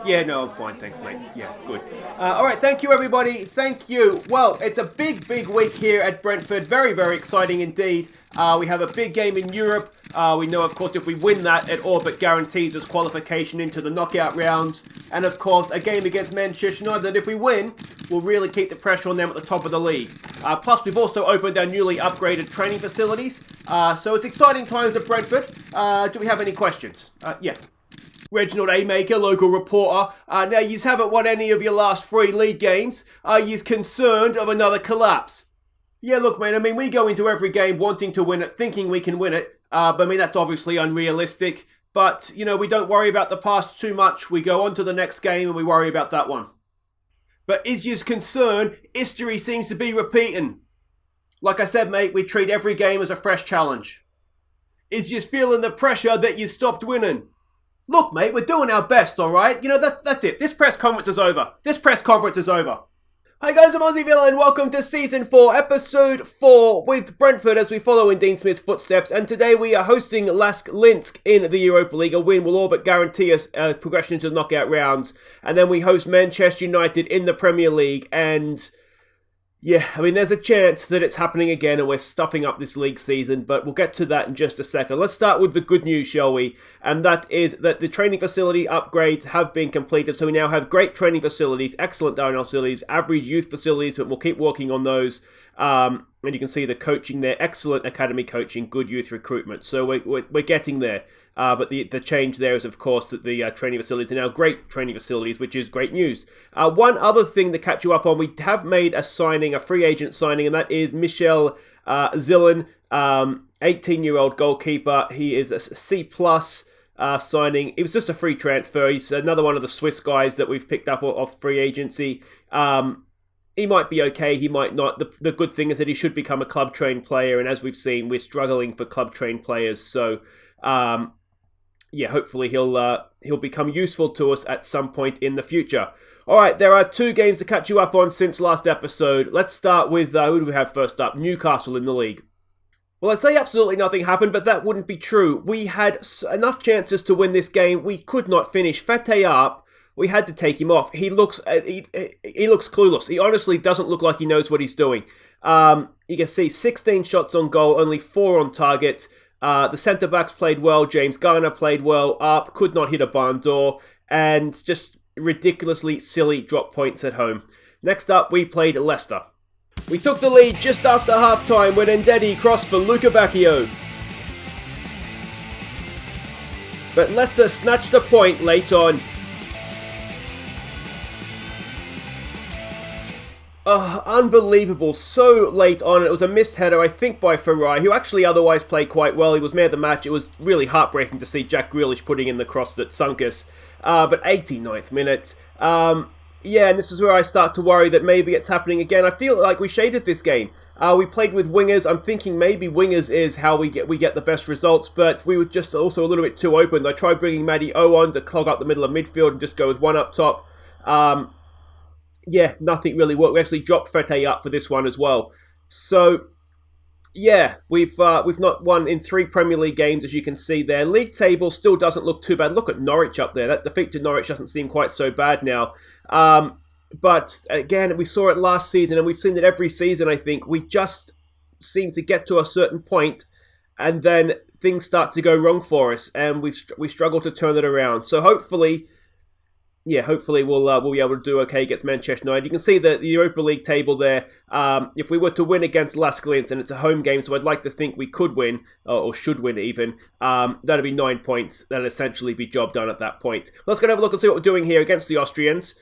Yeah, no, I'm fine, thanks, mate. Yeah, good. All right, thank you, everybody. Thank you. Well, it's a big week here at Brentford. Very, very exciting indeed. We have a big game in Europe. We know, of course, if we win that, it all but guarantees us qualification into the knockout rounds. And, of course, a game against Manchester United that if we win, will really keep the pressure on them at the top of the league. Plus, we've also opened our newly upgraded training facilities. So it's exciting times at Brentford. Do we have any questions? Yeah. Reginald Amaker, local reporter. Now, yous haven't won any of your last 3 league games. Are yous concerned of another collapse? Yeah, look, mate, I mean, we go into every game wanting to win it, thinking we can win it. But I mean, that's obviously unrealistic. But, you know, we don't worry about the past too much. We go on to the next game and we worry about that one. But is yous concerned? History seems to be repeating. Like I said, mate, we treat every game as a fresh challenge. Is yous feeling the pressure that you stopped winning? Look, mate, we're doing our best, alright? You know, that's it. This press conference is over. Hi guys, I'm Aussie Villa and welcome to Season 4, Episode 4 with Brentford as we follow in Dean Smith's footsteps. And today we are hosting LASK Linz in the Europa League. A win will all but guarantee us progression into the knockout rounds. And then we host Manchester United in the Premier League. And yeah, I mean, there's a chance that it's happening again and we're stuffing up this league season, but we'll get to that in just a second. Let's start with the good news, shall we? And that is that the training facility upgrades have been completed. So we now have great training facilities, excellent dining facilities, average youth facilities, but we'll keep working on those. And you can see the coaching there, excellent academy coaching, good youth recruitment. So we're getting there. But the change there is, of course, that the training facilities are now great training facilities, which is great news. One other thing to catch you up on, we have made a signing, a free agent signing, and that is Michel Zillan, 18-year-old goalkeeper. He is a C+ signing. It was just a free transfer. He's another one of the Swiss guys that we've picked up off free agency. He might be okay, he might not. The good thing is that he should become a club-trained player, and as we've seen, we're struggling for club-trained players, so yeah, hopefully he'll become useful to us at some point in the future. Alright, there are 2 games to catch you up on since last episode. Let's start with, who do we have first up? Newcastle in the league. Well, I'd say absolutely nothing happened, but that wouldn't be true. We had enough chances to win this game. We could not finish. Fateh, we had to take him off. He looks clueless. He honestly doesn't look like he knows what he's doing. You can see 16 shots on goal, only 4 on target. The centre-backs played well. James Garner played well. Arp could not hit a barn door. And just ridiculously silly drop points at home. Next up, we played Leicester. We took the lead just after half-time when Ndedi crossed for Luca Bacchio. But Leicester snatched a point late on. Unbelievable. So late on. It was a missed header, I think, by Farai, who actually otherwise played quite well. He was man of the match. It was really heartbreaking to see Jack Grealish putting in the cross that sunk us. But 89th minute. Yeah, and this is where I start to worry that maybe it's happening again. I feel like we shaded this game. We played with wingers. I'm thinking maybe wingers is how we get the best results, but we were just also a little bit too open. I tried bringing Matty O on to clog up the middle of midfield and just go with one up top. Yeah, nothing really worked. We actually dropped Fateh up for this one as well. So, yeah, we've not won in 3 Premier League games, as you can see there. League table still doesn't look too bad. Look at Norwich up there. That defeat to Norwich doesn't seem quite so bad now. But, again, we saw it last season, and we've seen it every season, I think. We just seem to get to a certain point, and then things start to go wrong for us, and we struggle to turn it around. So, hopefully we'll be able to do okay against Manchester United. You can see the Europa League table there. If we were to win against LASK Linz, and it's a home game, so I'd like to think we could win, or should win even, that'd be 9 points. That'd essentially be job done at that point. Let's go and have a look and see what we're doing here against the Austrians.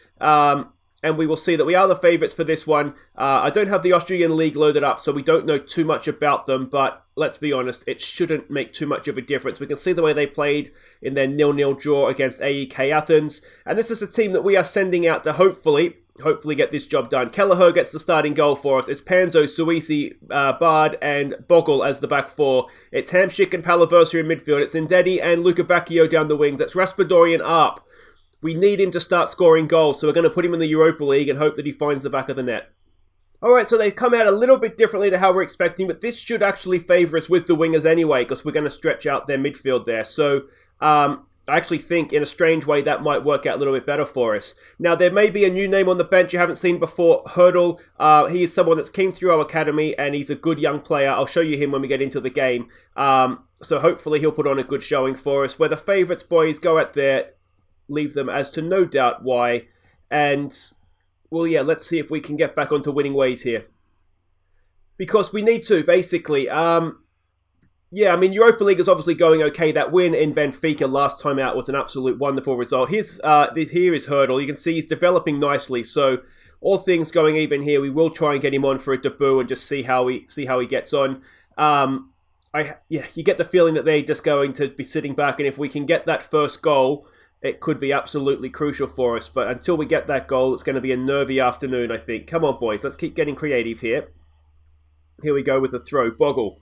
And we will see that we are the favourites for this one. I don't have the Austrian league loaded up, so we don't know too much about them, but let's be honest, it shouldn't make too much of a difference. We can see the way they played in their 0-0 draw against AEK Athens, and this is a team that we are sending out to hopefully get this job done. Kelleher gets the starting goal for us. It's Panzo, Suisi, Bard, and Bogle as the back 4. It's Hamsik and Palaversa in midfield. It's Ndedi and Luca Bacchio down the wings. That's Raspadori and Arp. We need him to start scoring goals, so we're going to put him in the Europa League and hope that he finds the back of the net. Alright, so they've come out a little bit differently to how we're expecting, but this should actually favour us with the wingers anyway, because we're going to stretch out their midfield there. So, I actually think, in a strange way, that might work out a little bit better for us. Now, there may be a new name on the bench you haven't seen before, Hurdle. He is someone that's came through our academy, and he's a good young player. I'll show you him when we get into the game. So hopefully he'll put on a good showing for us. We're the favourites, boys. Go out there, leave them as to no doubt why. And, well, yeah, let's see if we can get back onto winning ways here. Because we need to, basically. Yeah, I mean, Europa League is obviously going okay. That win in Benfica last time out was an absolute wonderful result. Here is Hurdle. You can see he's developing nicely. So, all things going even here, we will try and get him on for a debut and just see how he gets on. You get the feeling that they're just going to be sitting back, and if we can get that first goal, it could be absolutely crucial for us. But until we get that goal, it's going to be a nervy afternoon, I think. Come on, boys. Let's keep getting creative here. Here we go with the throw. Bogle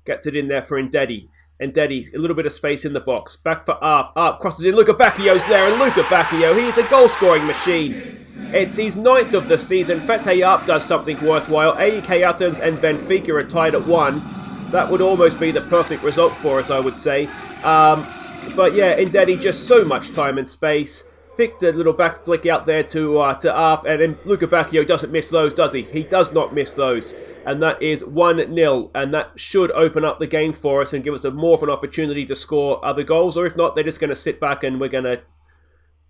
gets it in there for Ndedi. Ndedi, a little bit of space in the box. Back for Arp. Arp crosses in. Luca Bacchio's there. And Luca Bacchio, he's a goal-scoring machine. It's his 9th of the season. Fete Arp does something worthwhile. AEK Athens and Benfica are tied at 1. That would almost be the perfect result for us, I would say. But yeah, Ndedi, just so much time and space. Picked a little back flick out there to Arp. And then Luca Bacchio doesn't miss those, does he? He does not miss those. And that is 1-0, and that should open up the game for us and give us more of an opportunity to score other goals, or if not, they're just going to sit back and we're going to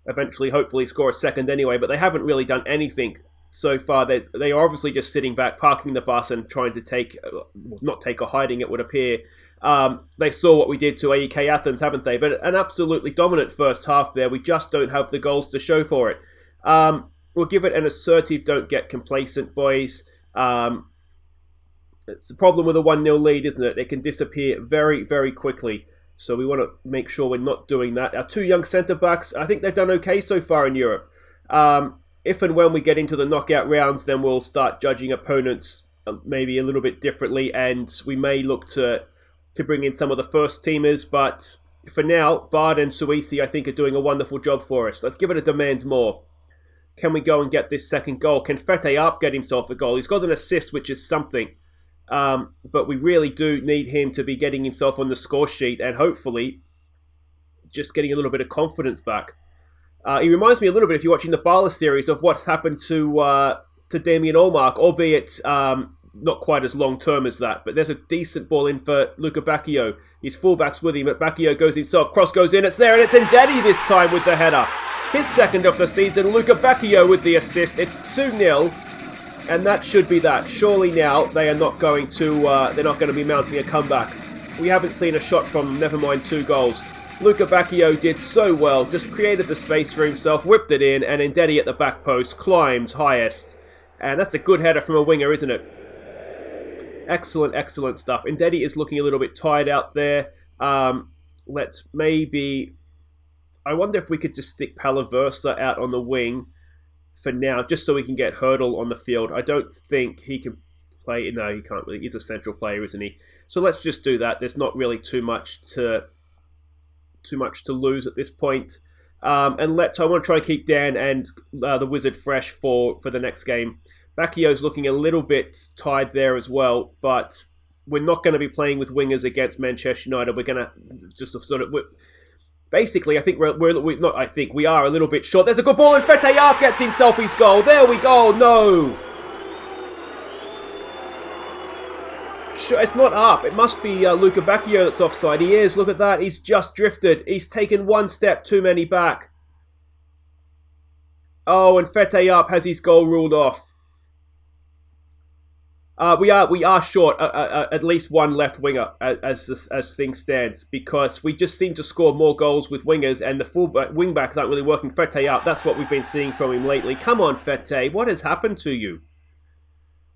eventually, hopefully, score a second anyway, but they haven't really done anything so far. They are obviously just sitting back, parking the bus and trying to not take or hiding, it would appear. They saw what we did to AEK Athens, haven't they? But an absolutely dominant first half there. We just don't have the goals to show for it. We'll give it an assertive, don't get complacent, boys. It's the problem with a 1-0 lead, isn't it? It can disappear very, very quickly. So we want to make sure we're not doing that. Our 2 young centre-backs, I think they've done okay so far in Europe. If and when we get into the knockout rounds, then we'll start judging opponents maybe a little bit differently. And we may look to bring in some of the first teamers. But for now, Bard and Suisi, I think, are doing a wonderful job for us. Let's give it a demand more. Can we go and get this second goal? Can Fete Arp get himself a goal? He's got an assist, which is something. But we really do need him to be getting himself on the score sheet and hopefully just getting a little bit of confidence back. He reminds me a little bit, if you're watching the Bala series, of what's happened to Damien Olmark, albeit not quite as long-term as that. But there's a decent ball in for Luca Bacchio. His fullback's with him, but Bacchio goes himself. Cross goes in, it's there, and it's Ndedi this time with the header. His 2nd of the season, Luca Bacchio with the assist. It's 2-0. And that should be that. Surely now they are not going to. They're not going to be mounting a comeback. We haven't seen a shot from them. Never mind 2 goals. Luca Bacchio did so well. Just created the space for himself, whipped it in, and Ndedi at the back post climbs highest. And that's a good header from a winger, isn't it? Excellent, excellent stuff. Ndedi is looking a little bit tired out there. Let's maybe. I wonder if we could just stick Palaversa out on the wing for now, just so we can get Hurdle on the field. I don't think he can play. No, he can't really. He's a central player, isn't he? So let's just do that. There's not really too much to lose at this point. And I want to try and keep Dan and the Wizard fresh for the next game. Bacchio's looking a little bit tired there as well, but we're not going to be playing with wingers against Manchester United. We're going to just sort of. Basically, I think we are a little bit short. There's a good ball and Fete Arp gets himself his goal. There we go. No. Sure, it's not Arp. It must be Luca Bacchio that's offside. He is. Look at that. He's just drifted. He's taken 1 step too many back. Oh, and Fete Arp has his goal ruled off. We are short at least 1 left winger as things stand, because we just seem to score more goals with wingers, and the wing backs aren't really working Fete out. That's what we've been seeing from him lately. Come on, Fete, what has happened to you?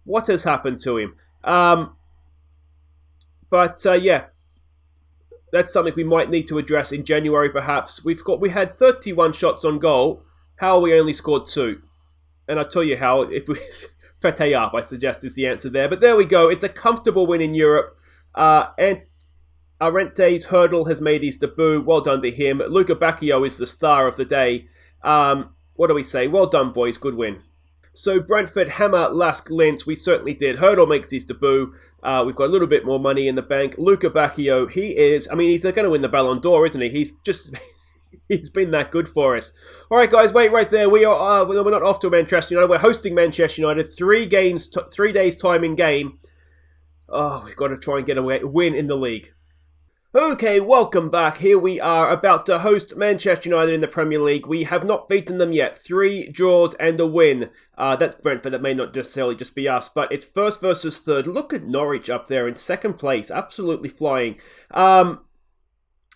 What has happened to him? Yeah, that's something we might need to address in January, perhaps. We had 31 shots on goal. How we only scored 2? And I'll tell you how. If we Fete Arp, I suggest, is the answer there. But there we go. It's a comfortable win in Europe. And Arente's Hurdle has made his debut. Well done to him. Luca Bacchio is the star of the day. What do we say? Well done, boys. Good win. So Brentford hammer LASK Linz. We certainly did. Hurdle makes his debut. We've got a little bit more money in the bank. Luca Bacchio, he's going to win the Ballon d'Or, isn't he? He's just He's been that good for us. All right, guys, wait right there. We're not off to Manchester United. We're hosting Manchester United. 3 days time in game. Oh, we've got to try and get a win in the league. Okay, welcome back. Here we are about to host Manchester United in the Premier League. We have not beaten them yet. 3 draws and a win. That's Brentford. That may not necessarily just be us, but it's first versus third. Look at Norwich up there in second place. Absolutely flying.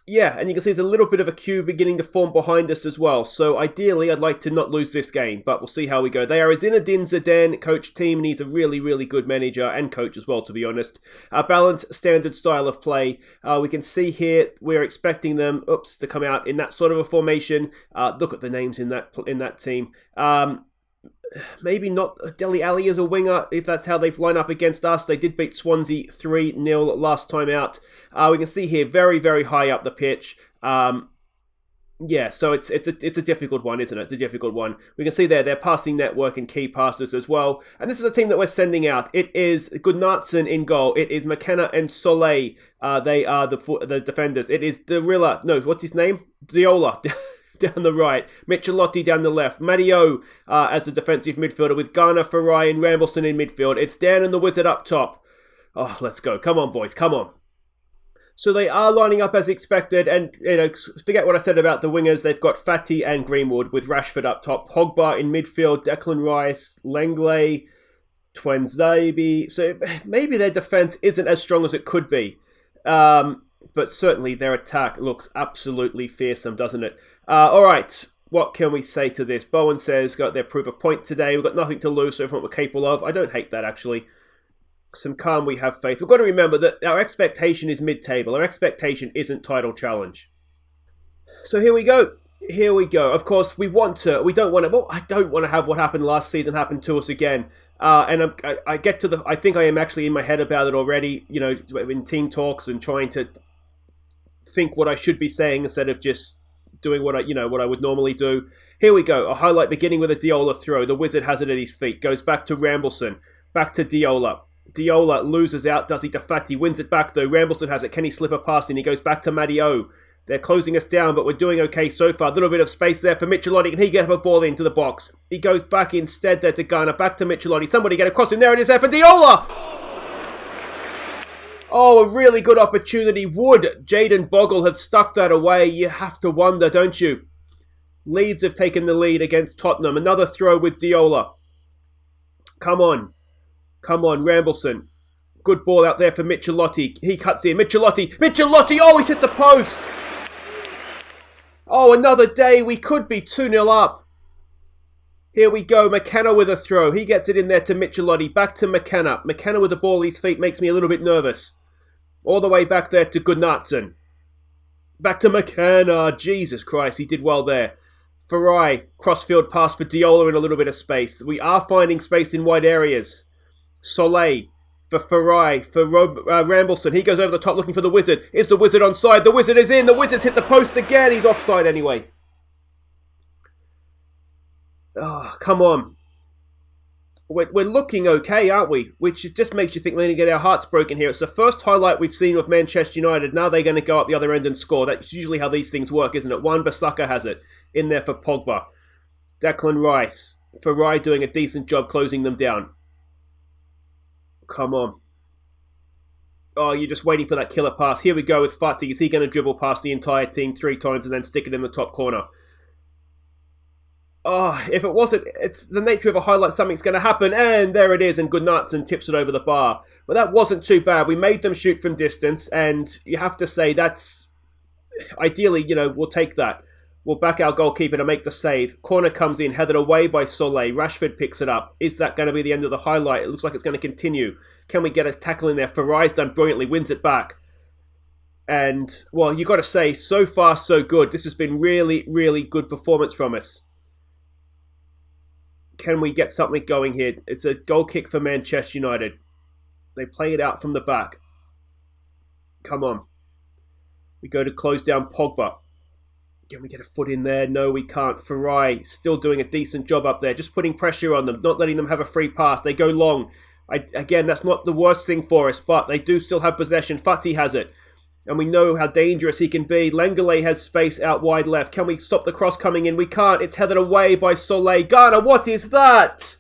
Yeah, and you can see there's a little bit of a queue beginning to form behind us as well. So ideally, I'd like to not lose this game, but we'll see how we go. They are a Zinedine Zidane coach team, and he's a really, really good manager and coach as well, to be honest. A balanced, standard style of play. We can see here we're expecting them, to come out in that sort of a formation. Look at the names in that team. Maybe not Dele Alli as a winger, if that's how they line up against us. They did beat Swansea 3-0 last time out. We can see here, very, very high up the pitch. Yeah, so it's a difficult one, isn't it? It's a difficult one. We can see there, their passing network and key passes as well. And this is a team that we're sending out. It is Gunnarsson in goal. It is McKenna and Soleil. They are the defenders. It is Derrilla. No, what's his name? Diola. Down the right, Michelotti down the left, Matteo as the defensive midfielder with Garner, Farai and Rambleson in midfield. It's Dan and the Wizard up top. Oh, let's go. Come on, boys. Come on. So they are lining up as expected, and forget what I said about the wingers. They've got Fati and Greenwood with Rashford up top, Pogba in midfield, Declan Rice, Langley, Twanzebe. So maybe their defense isn't as strong as it could be. But certainly their attack looks absolutely fearsome, doesn't it? All right, what can we say to this? Bowen says, got their proof of point today. We've got nothing to lose, so what we're capable of. I don't hate that, actually. Some calm, we have faith. We've got to remember that our expectation is mid-table. Our expectation isn't title challenge. So here we go. Here we go. Of course, I don't want to have what happened last season happen to us again. And I think I am actually in my head about it already, in team talks and trying to think what I should be saying instead of just doing what I would normally do. Here we go. A highlight beginning with a Diola throw. The Wizard has it at his feet. Goes back to Rambleson. Back to Diola. Diola loses out. Does he to Fati? Wins it back though. Rambleson has it. Can he slip a pass in? He goes back to Matteo. They're closing us down, but we're doing okay so far. A little bit of space there for Michelotti. Can he get a ball into the box? He goes back instead there to Garner. Back to Michelotti. Somebody get across, and there it is there for Diola! Oh, a really good opportunity. Would Jayden Bogle have stuck that away? You have to wonder, don't you? Leeds have taken the lead against Tottenham. Another throw with Diola. Come on. Come on, Rambleson. Good ball out there for Michelotti. He cuts in. Michelotti! Oh, he's hit the post! Oh, another day. We could be 2-0 up. Here we go. McKenna with a throw. He gets it in there to Michelotti. Back to McKenna. McKenna with the ball at his feet makes me a little bit nervous. All the way back there to Gunnarsson. Back to McKenna. Jesus Christ, he did well there. Farai, crossfield pass for Diola in a little bit of space. We are finding space in wide areas. Soleil for Farai, for Rambleson. He goes over the top looking for the Wizard. Is the Wizard onside? The Wizard is in. The Wizard's hit the post again. He's offside anyway. Oh, come on. We're looking okay, aren't we? Which just makes you think we're going to get our hearts broken here. It's the first highlight we've seen of Manchester United. Now they're going to go up the other end and score. That's usually how these things work, isn't it? Wan-Bissaka has it in there for Pogba. Declan Rice. Farai doing a decent job closing them down. Come on. Oh, you're just waiting for that killer pass. Here we go with Fati. Is he going to dribble past the entire team 3 times and then stick it in the top corner? Oh, if it wasn't, it's the nature of a highlight, something's going to happen, and there it is, and Gunnarsson tips it over the bar. But that wasn't too bad. We made them shoot from distance, and you have to say that's, ideally, we'll take that. We'll back our goalkeeper to make the save. Corner comes in, headed away by Soleil. Rashford picks it up. Is that going to be the end of the highlight? It looks like it's going to continue. Can we get a tackle in there? Farai's done brilliantly, wins it back. And, well, you got to say, so far, so good. This has been really, really good performance from us. Can we get something going here? It's a goal kick for Manchester United. They play it out from the back. Come on. We go to close down Pogba. Can we get a foot in there? No, we can't. Farai still doing a decent job up there. Just putting pressure on them. Not letting them have a free pass. They go long. Again, that's not the worst thing for us, but they do still have possession. Fati has it. And we know how dangerous he can be. Lenglet has space out wide left. Can we stop the cross coming in? We can't. It's headed away by Soleil. Garner, what is that?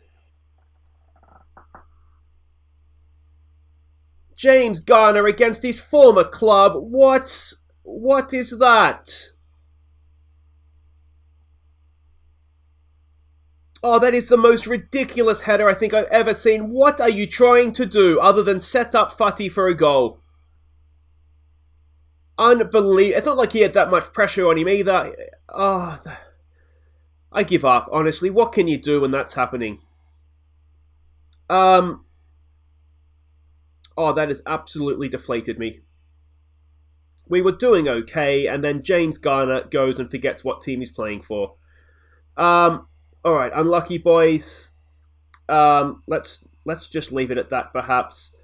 James Garner against his former club. What is that? Oh, that is the most ridiculous header I think I've ever seen. What are you trying to do other than set up Fati for a goal? Unbelievable. It's not like he had that much pressure on him either. Oh, I give up, honestly. What can you do when that's happening? Oh, that has absolutely deflated me. We were doing okay, and then James Garner goes and forgets what team he's playing for. Alright, unlucky boys. Let's just leave it at that, perhaps.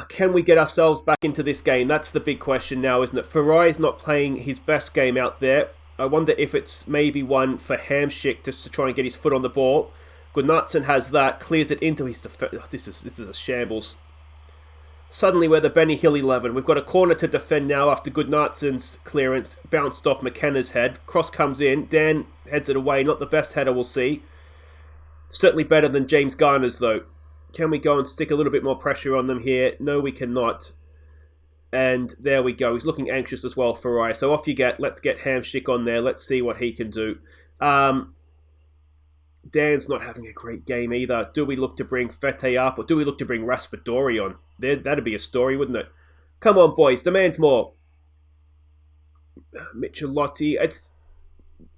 Can we get ourselves back into this game? That's the big question now, isn't it? Farai's not playing his best game out there. I wonder if it's maybe one for Hamsik just to try and get his foot on the ball. Gunnarsson has that, clears it into his defense. Oh, this is a shambles. Suddenly we're the Benny Hill 11. We've got a corner to defend now after Gunnarssen's clearance bounced off McKenna's head. Cross comes in. Dan heads it away. Not the best header we'll see. Certainly better than James Garner's though. Can we go and stick a little bit more pressure on them here? No, we cannot. And there we go. He's looking anxious as well, Farai. So off you get. Let's get Hamsik on there. Let's see what he can do. Dan's not having a great game either. Do we look to bring Fete up or do we look to bring Raspadori on? That'd be a story, wouldn't it? Come on, boys. Demand more. Michelotti.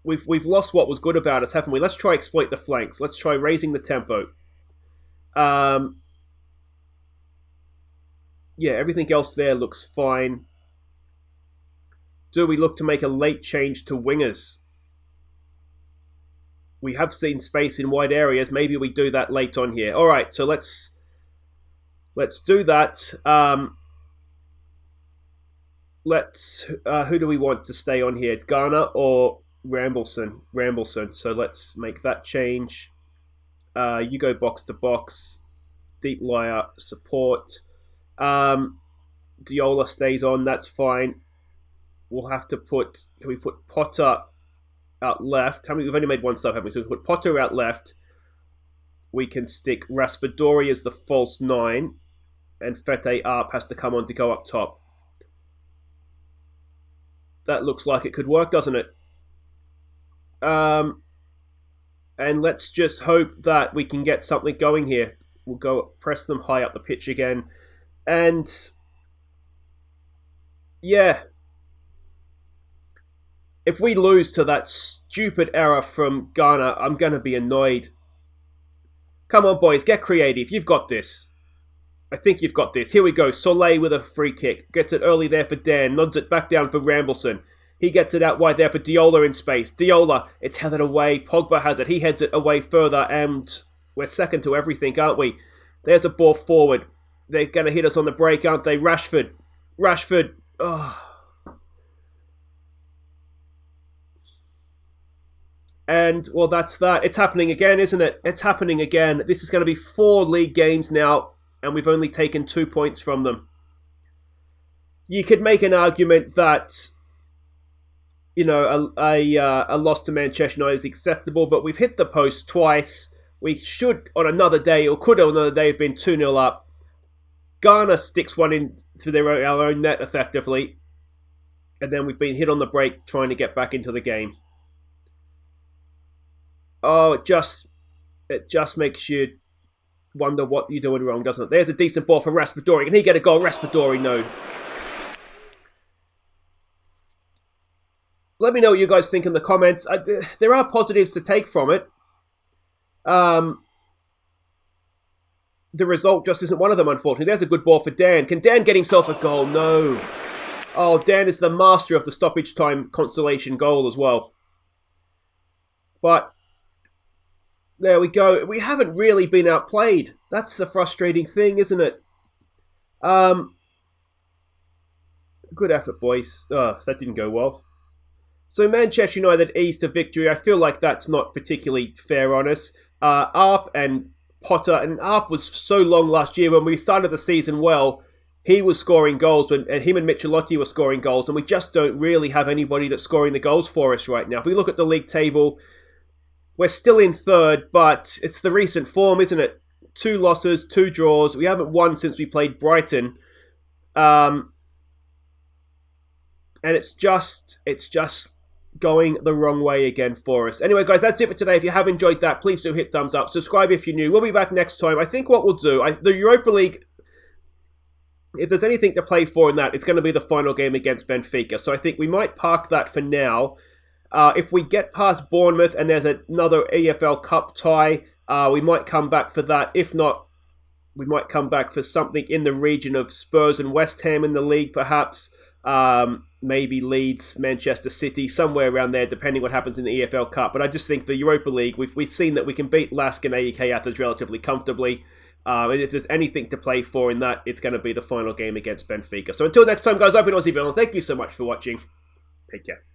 We've lost what was good about us, haven't we? Let's try exploit the flanks. Let's try raising the tempo. Yeah, everything else there looks fine. Do we look to make a late change to wingers? We have seen space in wide areas. Maybe we do that late on here. All right, so let's do that. Who do we want to stay on here? Garner or Rambleson? Rambleson. So let's make that change. You go box to box. Deep liar support. Diola stays on. That's fine. We'll have to put. Can we put Potter out left? We've only made one sub, haven't we? So we put Potter out left. We can stick Raspadori as the false 9. And Fete Arp has to come on to go up top. That looks like it could work, doesn't it? And let's just hope that we can get something going here. We'll go press them high up the pitch again. And yeah. If we lose to that stupid error from Ghana, I'm going to be annoyed. Come on, boys, get creative. You've got this. I think you've got this. Here we go. Soleil with a free kick. Gets it early there for Dan. Nods it back down for Rambleson. He gets it out wide there for Diola in space. Diola, it's headed away. Pogba has it. He heads it away further. And we're second to everything, aren't we? There's a ball forward. They're going to hit us on the break, aren't they? Rashford. Oh. And, well, that's that. It's happening again, isn't it? It's happening again. This is going to be 4 league games now, and we've only taken 2 points from them. You could make an argument that, you know, a loss to Manchester United is acceptable, but we've hit the post twice. We should, on another day, or could on another day, have been 2-0 up. Ghana sticks one in to our own net, effectively. And then we've been hit on the break trying to get back into the game. Oh, it just makes you wonder what you're doing wrong, doesn't it? There's a decent ball for Raspadori. Can he get a goal? Raspadori, no. Let me know what you guys think in the comments. There are positives to take from it. The result just isn't one of them, unfortunately. There's a good ball for Dan. Can Dan get himself a goal? No. Oh, Dan is the master of the stoppage time consolation goal as well. But there we go. We haven't really been outplayed. That's the frustrating thing, isn't it? Good effort, boys. Oh, that didn't go well. So Manchester United eased to victory. I feel like that's not particularly fair on us. Arp and Potter, and Arp was so long last year when we started the season well. he was scoring goals, and him and Michelotti were scoring goals, and we just don't really have anybody that's scoring the goals for us right now. If we look at the league table, we're still in third, but it's the recent form, isn't it? 2 losses, 2 draws. We haven't won since we played Brighton. And it's just going the wrong way again for us. Anyway, guys, that's it for today. If you have enjoyed that, please do hit thumbs up. Subscribe if you're new. We'll be back next time. I think what we'll do, the Europa League, if there's anything to play for in that, it's going to be the final game against Benfica. So I think we might park that for now. If we get past Bournemouth and there's another EFL Cup tie, we might come back for that. If not, we might come back for something in the region of Spurs and West Ham in the league, perhaps. Maybe Leeds, Manchester City, somewhere around there, depending what happens in the EFL Cup. But I just think the Europa League, we've seen that we can beat LASK and AEK Athens relatively comfortably. And if there's anything to play for in that, it's going to be the final game against Benfica. So until next time, guys, I've been Aussie. Thank you so much for watching. Take care.